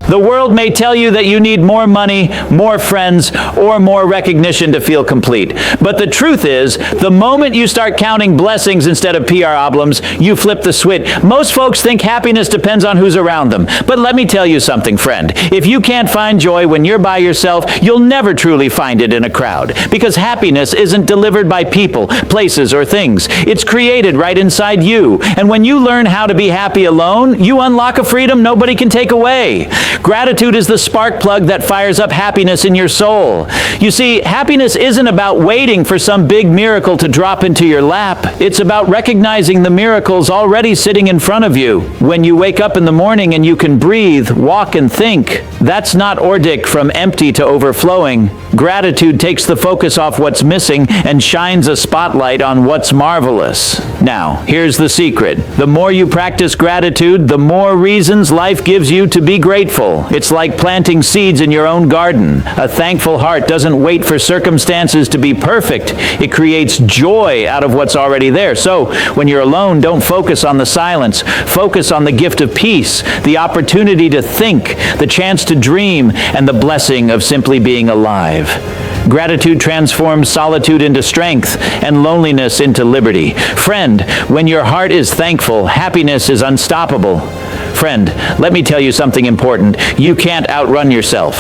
The world may tell you that you need more money, more friends, or more recognition to feel complete. But the truth is, the moment you start counting blessings instead of PR problems, you flip the switch. Most folks think happiness depends on who's around them. But let me tell you something, friend. If you can't find joy when you're by yourself, you'll never truly find it in a crowd. Because happiness isn't delivered by people, places, or things. It's created right inside you. And when you learn how to be happy alone, you unlock a freedom nobody can take away. Gratitude is the spark plug that fires up happiness in your soul. You see, happiness isn't about waiting for some big miracle to drop into your lap. It's about recognizing the miracles already sitting in front of you. When you wake up in the morning and you can breathe, walk, and think, that's not Ordic from empty to overflowing. Gratitude takes the focus off what's missing and shines a spotlight on what's marvelous. Now, here's the secret. The more you practice gratitude, the more reasons life gives you to be grateful. It's like planting seeds in your own garden. A thankful heart doesn't wait for circumstances to be perfect. It creates joy out of what's already there. So, when you're alone, don't focus on the silence. Focus on the gift of peace, the opportunity to think, the chance to dream, and the blessing of simply being alive. Gratitude transforms solitude into strength and loneliness into liberty. Friend, when your heart is thankful, happiness is unstoppable. Friend, let me tell you something important. You can't outrun yourself.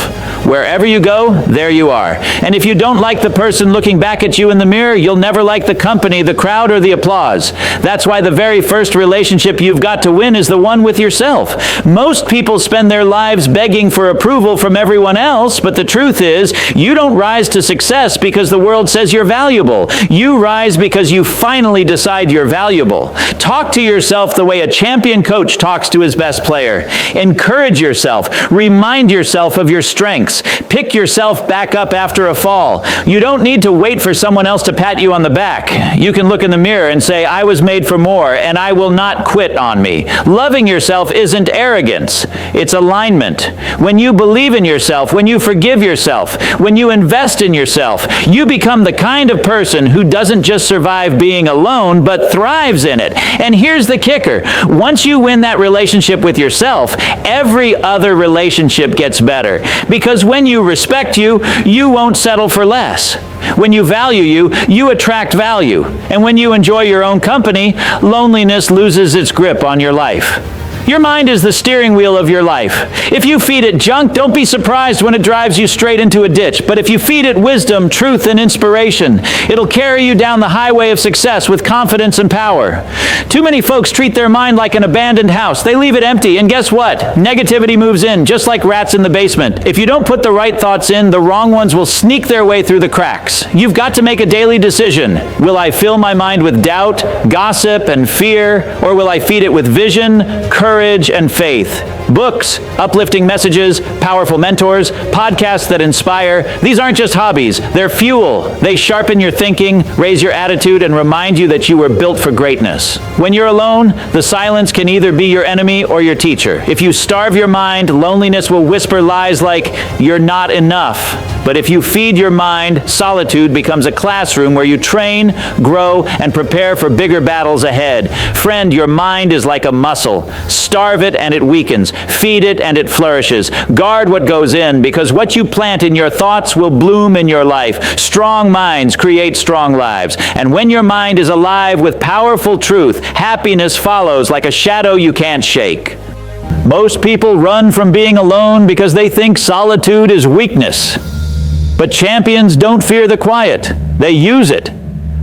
Wherever you go, there you are. And if you don't like the person looking back at you in the mirror, you'll never like the company, the crowd, or the applause. That's why the very first relationship you've got to win is the one with yourself. Most people spend their lives begging for approval from everyone else, but the truth is, you don't rise to success because the world says you're valuable. You rise because you finally decide you're valuable. Talk to yourself the way a champion coach talks to his best player. Encourage yourself. Remind yourself of your strengths. Pick yourself back up after a fall. You don't need to wait for someone else to pat you on the back. You can look in the mirror and say, I was made for more, and I will not quit on me. Loving yourself isn't arrogance. It's alignment. When you believe in yourself, when you forgive yourself, when you invest in yourself, you become the kind of person who doesn't just survive being alone, but thrives in it. And here's the kicker. Once you win that relationship with yourself, every other relationship gets better. Because when you respect you, you won't settle for less. When you value you, you attract value. And when you enjoy your own company, loneliness loses its grip on your life. Your mind is the steering wheel of your life. If you feed it junk, don't be surprised when it drives you straight into a ditch. But if you feed it wisdom, truth, and inspiration, it'll carry you down the highway of success with confidence and power. Too many folks treat their mind like an abandoned house. They leave it empty, and guess what? Negativity moves in, just like rats in the basement. If you don't put the right thoughts in, the wrong ones will sneak their way through the cracks. You've got to make a daily decision. Will I fill my mind with doubt, gossip, and fear, or will I feed it with vision, courage, and faith? Books, uplifting messages, powerful mentors, podcasts that inspire. These aren't just hobbies. They're fuel. They sharpen your thinking, raise your attitude, and remind you that you were built for greatness. When you're alone, the silence can either be your enemy or your teacher. If you starve your mind, loneliness will whisper lies like, you're not enough. But if you feed your mind, solitude becomes a classroom where you train, grow, and prepare for bigger battles ahead. Friend, your mind is like a muscle. Starve it and it weakens. Feed it and it flourishes. Guard what goes in, because what you plant in your thoughts will bloom in your life. Strong minds create strong lives. And when your mind is alive with powerful truth, happiness follows like a shadow you can't shake. Most people run from being alone because they think solitude is weakness. But champions don't fear the quiet. They use it.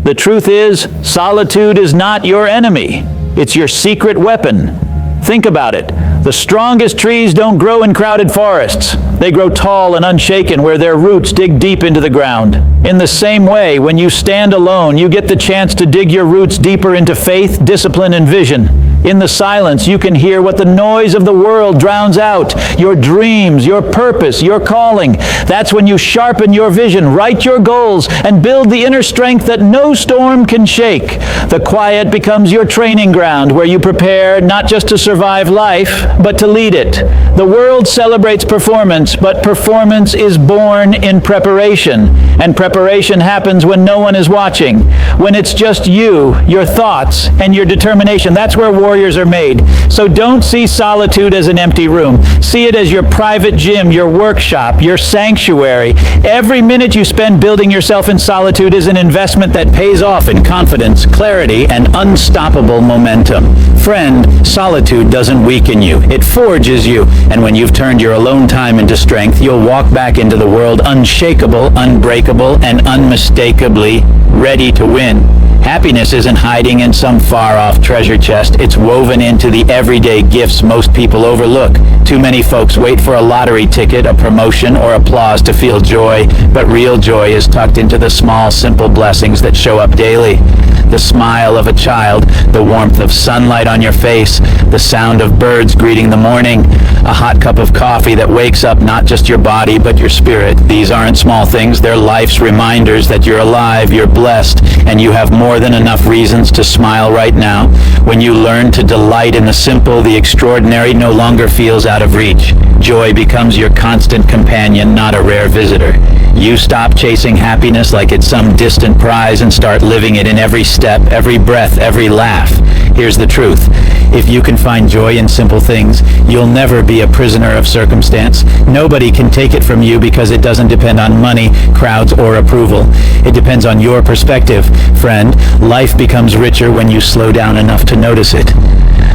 The truth is, solitude is not your enemy. It's your secret weapon. Think about it. The strongest trees don't grow in crowded forests. They grow tall and unshaken where their roots dig deep into the ground. In the same way, when you stand alone, you get the chance to dig your roots deeper into faith, discipline, and vision. In the silence, you can hear what the noise of the world drowns out. Your dreams, your purpose, your calling. That's when you sharpen your vision, write your goals, and build the inner strength that no storm can shake. The quiet becomes your training ground where you prepare not just to survive life, but to lead it. The world celebrates performance, but performance is born in preparation. And preparation happens when no one is watching. When it's just you, your thoughts, and your determination. That's where warriors are made. So don't see solitude as an empty room. See it as your private gym, your workshop, your sanctuary. Every minute you spend building yourself in solitude is an investment that pays off in confidence, clarity, and unstoppable momentum. Friend, solitude doesn't weaken you. It forges you. And when you've turned your alone time into strength, you'll walk back into the world unshakable, unbreakable, and unmistakably ready to win. Happiness isn't hiding in some far-off treasure chest. It's woven into the everyday gifts most people overlook. Too many folks wait for a lottery ticket, a promotion, or applause to feel joy, but real joy is tucked into the small, simple blessings that show up daily. The smile of a child, the warmth of sunlight on your face, the sound of birds greeting the morning, a hot cup of coffee that wakes up not just your body, but your spirit. These aren't small things. They're life's reminders that you're alive, you're blessed, and you have more than enough reasons to smile right now. When you learn to delight in the simple, the extraordinary no longer feels out of reach. Joy becomes your constant companion, not a rare visitor. You stop chasing happiness like it's some distant prize and start living it in every step, every breath, every laugh. Here's the truth. If you can find joy in simple things, you'll never be a prisoner of circumstance. Nobody can take it from you because it doesn't depend on money, crowds, or approval. It depends on your perspective. Friend, life becomes richer when you slow down enough to notice it.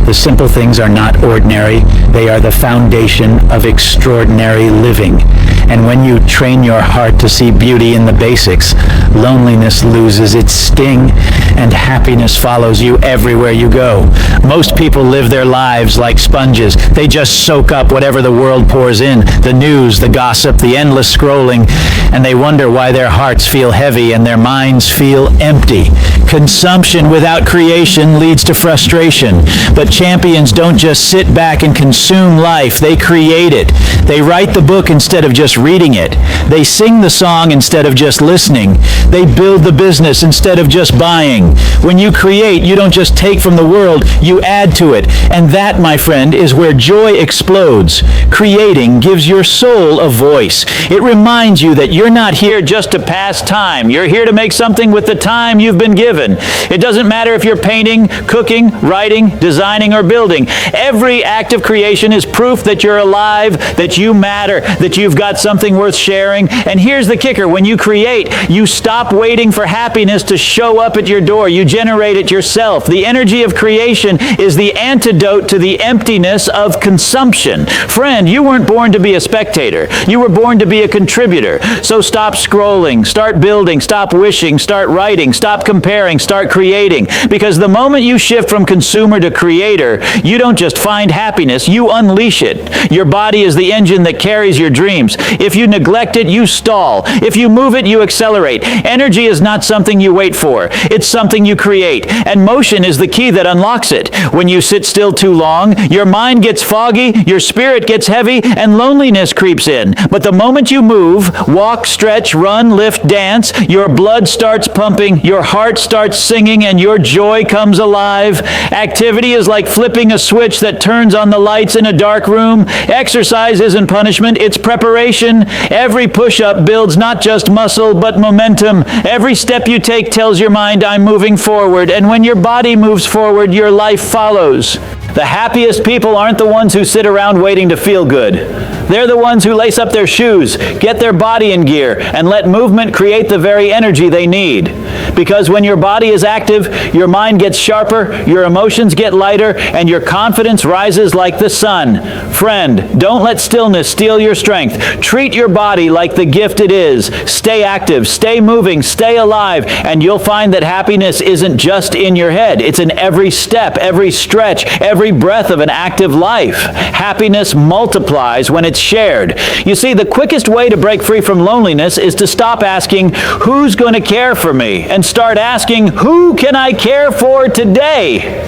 The simple things are not ordinary. They are the foundation of extraordinary living. And when you train your heart to see beauty in the basics, loneliness loses its sting and happiness follows you everywhere you go. Most people live their lives like sponges. They just soak up whatever the world pours in, the news, the gossip, the endless scrolling, and they wonder why their hearts feel heavy and their minds feel empty. Consumption without creation leads to frustration, but champions don't just sit back and consume life. They create it. They write the book instead of just reading it. They sing the song instead of just listening. They build the business instead of just buying. When you create, you don't just take from the world, you add to it. And that, my friend, is where joy explodes. Creating gives your soul a voice. It reminds you that you're not here just to pass time. You're here to make something with the time you've been given. It doesn't matter if you're painting, cooking, writing, designing, or building. Every act of creation is proof that you're alive, that you matter, that you've got something worth sharing. And here's the kicker. When you create, you stop waiting for happiness to show up at your door. You generate it yourself. The energy of creation is the antidote to the emptiness of consumption. Friend, you weren't born to be a spectator. You were born to be a contributor. So stop scrolling, start building, stop wishing, start writing, stop comparing, start creating. Because the moment you shift from consumer to creator, you don't just find happiness, you unleash it. Your body is the engine that carries your dreams. If you neglect it, you stall. If you move it, you accelerate. Energy is not something you wait for. It's something you create. And motion is the key that unlocks it. When you sit still too long, your mind gets foggy, your spirit gets heavy, and loneliness creeps in. But the moment you move, walk, stretch, run, lift, dance, your blood starts pumping, your heart starts singing, and your joy comes alive. Activity is like flipping a switch that turns on the lights in a dark room. Exercise isn't punishment, it's preparation. Every push-up builds not just muscle, but momentum. Every step you take tells your mind, I'm moving forward. And when your body moves forward, your life follows. The happiest people aren't the ones who sit around waiting to feel good. They're the ones who lace up their shoes, get their body in gear, and let movement create the very energy they need. Because when your body is active, your mind gets sharper, your emotions get lighter, and your confidence rises like the sun. Friend, don't let stillness steal your strength. Treat your body like the gift it is. Stay active, stay moving, stay alive, and you'll find that happiness isn't just in your head. It's in every step, every stretch, every breath of an active life. Happiness multiplies when it's shared. You see, the quickest way to break free from loneliness is to stop asking, who's going to care for me? And start asking, who can I care for today?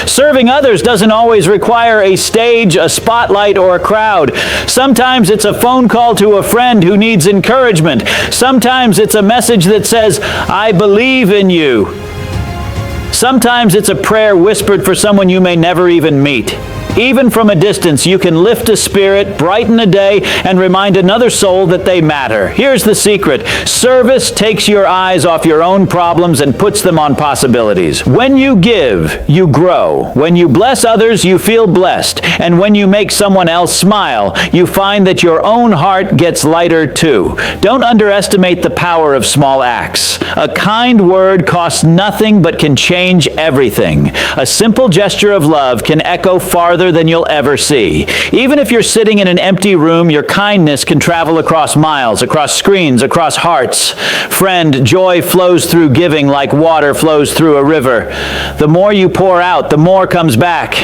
Serving others doesn't always require a stage, a spotlight, or a crowd. Sometimes it's a phone call to a friend who needs encouragement. Sometimes it's a message that says, I believe in you. Sometimes it's a prayer whispered for someone you may never even meet. Even from a distance, you can lift a spirit, brighten a day, and remind another soul that they matter. Here's the secret. Service takes your eyes off your own problems and puts them on possibilities. When you give, you grow. When you bless others, you feel blessed. And when you make someone else smile, you find that your own heart gets lighter too. Don't underestimate the power of small acts. A kind word costs nothing but can change everything. A simple gesture of love can echo farther than you'll ever see. Even if you're sitting in an empty room, your kindness can travel across miles, across screens, across hearts. Friend, joy flows through giving like water flows through a river. The more you pour out, the more comes back.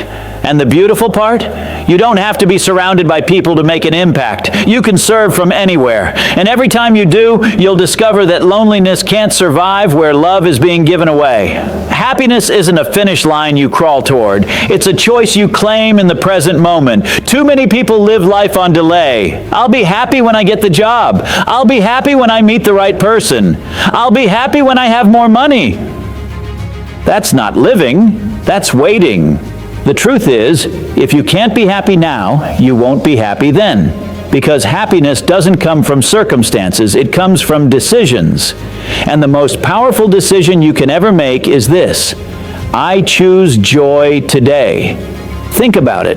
And the beautiful part? You don't have to be surrounded by people to make an impact. You can serve from anywhere. And every time you do, you'll discover that loneliness can't survive where love is being given away. Happiness isn't a finish line you crawl toward. It's a choice you claim in the present moment. Too many people live life on delay. I'll be happy when I get the job. I'll be happy when I meet the right person. I'll be happy when I have more money. That's not living. That's waiting. The truth is, if you can't be happy now, you won't be happy then. Because happiness doesn't come from circumstances, it comes from decisions. And the most powerful decision you can ever make is this: I choose joy today. Think about it.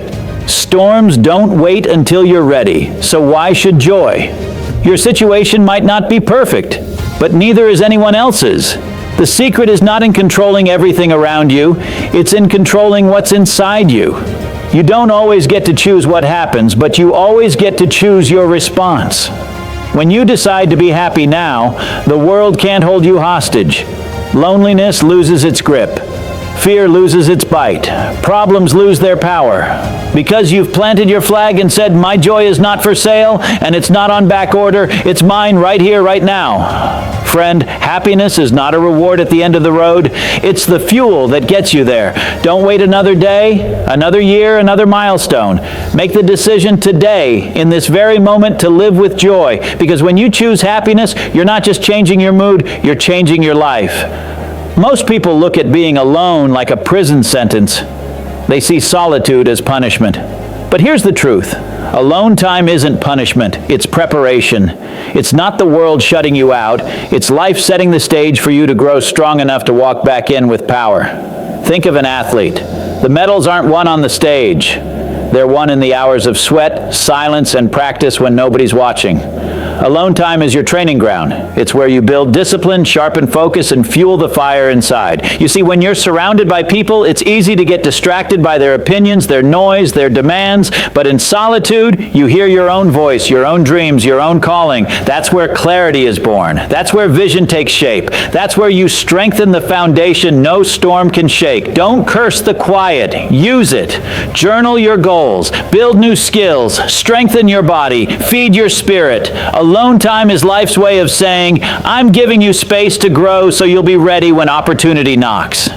Storms don't wait until you're ready, so why should joy? Your situation might not be perfect, but neither is anyone else's. The secret is not in controlling everything around you, it's in controlling what's inside you. You don't always get to choose what happens, but you always get to choose your response. When you decide to be happy now, the world can't hold you hostage. Loneliness loses its grip. Fear loses its bite. Problems lose their power. Because you've planted your flag and said, my joy is not for sale, and it's not on back order, it's mine right here, right now. Friend, happiness is not a reward at the end of the road. It's the fuel that gets you there. Don't wait another day, another year, another milestone. Make the decision today, in this very moment, to live with joy. Because when you choose happiness, you're not just changing your mood, you're changing your life. Most people look at being alone like a prison sentence. They see solitude as punishment. But here's the truth. Alone time isn't punishment, it's preparation. It's not the world shutting you out, it's life setting the stage for you to grow strong enough to walk back in with power. Think of an athlete. The medals aren't won on the stage. They're won in the hours of sweat, silence, and practice when nobody's watching. Alone time is your training ground. It's where you build discipline, sharpen focus, and fuel the fire inside. You see, when you're surrounded by people, it's easy to get distracted by their opinions, their noise, their demands. But in solitude, you hear your own voice, your own dreams, your own calling. That's where clarity is born. That's where vision takes shape. That's where you strengthen the foundation no storm can shake. Don't curse the quiet. Use it. Journal your goals. Build new skills. Strengthen your body. Feed your spirit. Alone time is life's way of saying, I'm giving you space to grow so you'll be ready when opportunity knocks.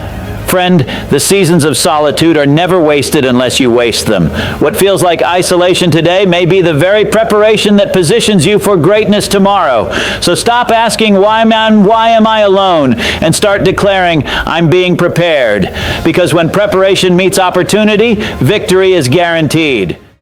Friend, the seasons of solitude are never wasted unless you waste them. What feels like isolation today may be the very preparation that positions you for greatness tomorrow. So stop asking, why am I alone? And start declaring, I'm being prepared. Because when preparation meets opportunity, victory is guaranteed.